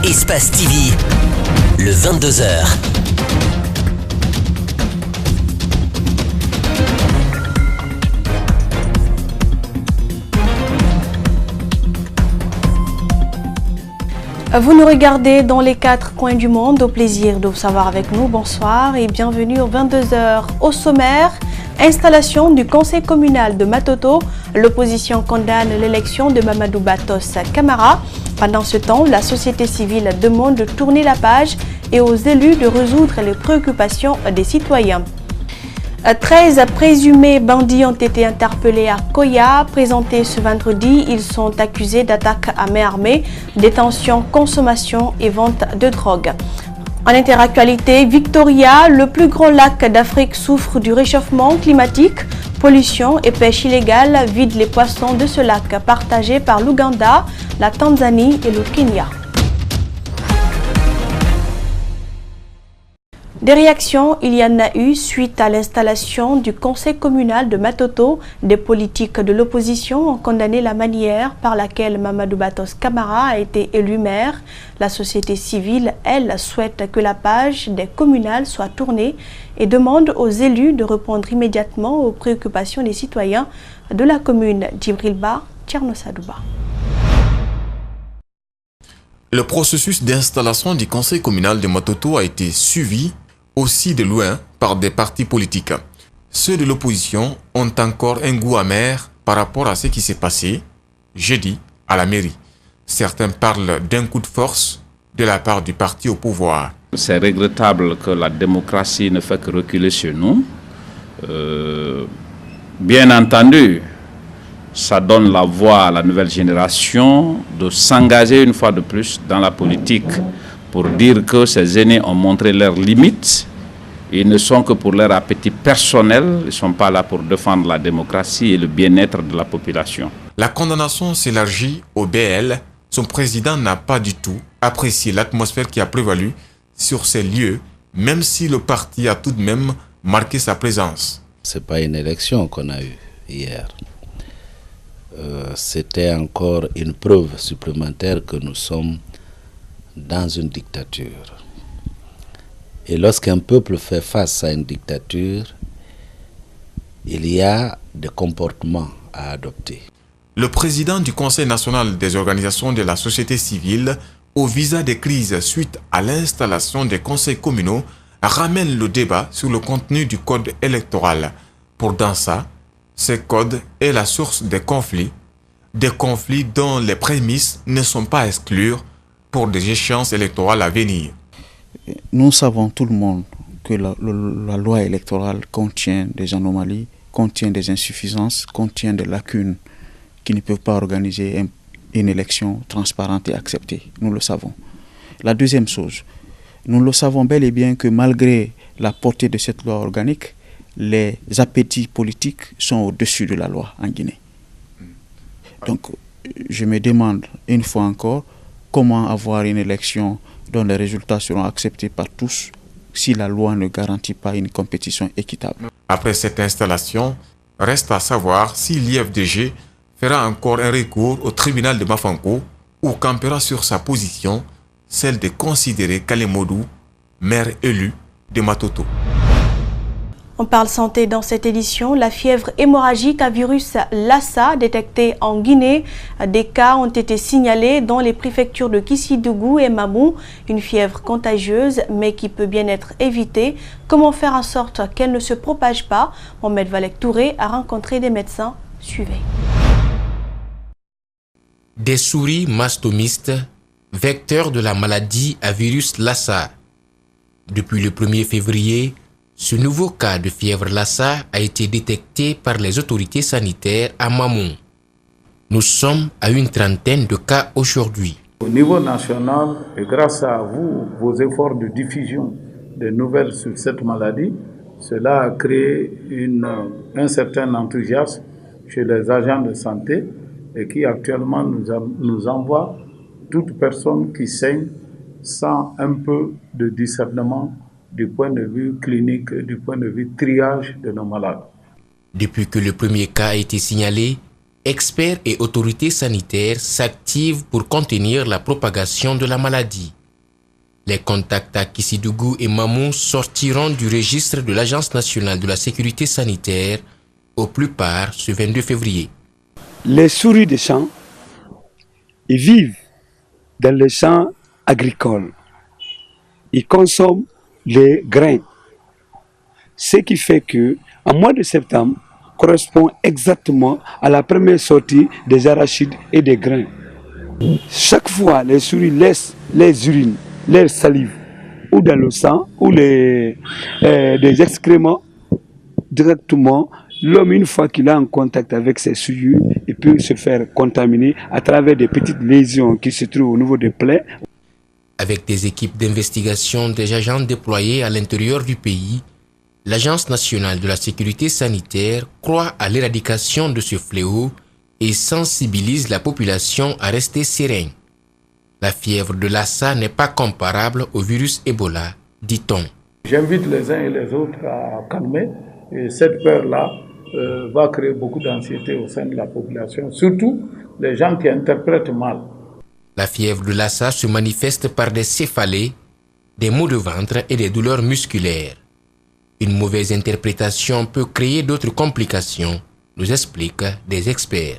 Espace TV, le 22h. Vous nous regardez dans les 4 coins du monde. Au plaisir de vous savoir avec nous. Bonsoir et bienvenue aux 22h. Au sommaire, installation du conseil communal de Matoto. L'opposition condamne l'élection de Mamadou Batos Camara. Pendant ce temps, la société civile demande de tourner la page et aux élus de résoudre les préoccupations des citoyens. 13 présumés bandits ont été interpellés à Koya. Présentés ce vendredi, ils sont accusés d'attaques à main armée, détention, consommation et vente de drogue. En interactualité, Victoria, le plus grand lac d'Afrique, souffre du réchauffement climatique. Pollution et pêche illégale vident les poissons de ce lac, partagés par l'Ouganda, la Tanzanie et le Kenya. Des réactions, il y en a eu suite à l'installation du conseil communal de Matoto. Des politiques de l'opposition ont condamné la manière par laquelle Mamadou Batos Camara a été élu maire. La société civile, elle, souhaite que la page des communales soit tournée et demande aux élus de répondre immédiatement aux préoccupations des citoyens de la commune d'Ibrilba, Tchernosadouba. Le processus d'installation du conseil communal de Matoto a été suivi aussi de loin par des partis politiques. Ceux de l'opposition ont encore un goût amer par rapport à ce qui s'est passé jeudi à la mairie. Certains parlent d'un coup de force de la part du parti au pouvoir. C'est regrettable que la démocratie ne fait que reculer chez nous. Bien entendu, ça donne la voix à la nouvelle génération de s'engager une fois de plus dans la politique pour dire que ces aînés ont montré leurs limites. Ils ne sont que pour leur appétit personnel, ils ne sont pas là pour défendre la démocratie et le bien-être de la population. La condamnation s'élargit au BL. Son président n'a pas du tout apprécié l'atmosphère qui a prévalu sur ces lieux, même si le parti a tout de même marqué sa présence. Ce n'est pas une élection qu'on a eue hier. C'était encore une preuve supplémentaire que nous sommes dans une dictature. Et lorsqu'un peuple fait face à une dictature, il y a des comportements à adopter. Le président du Conseil national des organisations de la société civile, au visa des crises suite à l'installation des conseils communaux, ramène le débat sur le contenu du code électoral. Pour dans ça, ce code est la source des conflits dont les prémices ne sont pas à exclure pour des échéances électorales à venir. Nous savons tout le monde que la loi électorale contient des anomalies, contient des insuffisances, contient des lacunes qui ne peuvent pas organiser une élection transparente et acceptée. Nous le savons. La deuxième chose, nous le savons bel et bien que malgré la portée de cette loi organique, les appétits politiques sont au-dessus de la loi en Guinée. Donc, je me demande une fois encore comment avoir une élection dont les résultats seront acceptés par tous si la loi ne garantit pas une compétition équitable. Après cette installation, reste à savoir si l'IFDG fera encore un recours au tribunal de Mafanko ou campera sur sa position, celle de considérer Kalemodou maire élu de Matoto. On parle santé dans cette édition. La fièvre hémorragique à virus Lassa détectée en Guinée. Des cas ont été signalés dans les préfectures de Kissidougou et Mamou. Une fièvre contagieuse mais qui peut bien être évitée. Comment faire en sorte qu'elle ne se propage pas? Mohamed Valek Touré a rencontré des médecins. Suivez. Des souris mastomistes, vecteurs de la maladie à virus Lassa. Depuis le 1er février, ce nouveau cas de fièvre Lassa a été détecté par les autorités sanitaires à Mamou. Nous sommes à une trentaine de cas aujourd'hui. Au niveau national, et grâce à vous, vos efforts de diffusion des nouvelles sur cette maladie, cela a créé un certain enthousiasme chez les agents de santé et qui actuellement nous envoie toute personne qui saigne sans un peu de discernement du point de vue clinique, du point de vue triage de nos malades. Depuis que le premier cas a été signalé, experts et autorités sanitaires s'activent pour contenir la propagation de la maladie. Les contacts à Kissidougou et Mamou sortiront du registre de l'Agence nationale de la sécurité sanitaire au plus tard ce 22 février. Les souris des champs, ils vivent dans les champs agricoles. Ils consomment les grains. Ce qui fait que, en mois de septembre, correspond exactement à la première sortie des arachides et des grains. Chaque fois, les souris laissent les urines, les salive, ou dans le sang, ou des excréments, directement. L'homme, une fois qu'il est en contact avec ces souillures, il peut se faire contaminer à travers des petites lésions qui se trouvent au niveau des plaies. Avec des équipes d'investigation des agents déployés à l'intérieur du pays, l'Agence nationale de la sécurité sanitaire croit à l'éradication de ce fléau et sensibilise la population à rester sereine. La fièvre de Lassa n'est pas comparable au virus Ebola, dit-on. J'invite les uns et les autres à calmer, et cette peur-là va créer beaucoup d'anxiété au sein de la population, surtout les gens qui interprètent mal. La fièvre de Lassa se manifeste par des céphalées, des maux de ventre et des douleurs musculaires. Une mauvaise interprétation peut créer d'autres complications, nous expliquent des experts.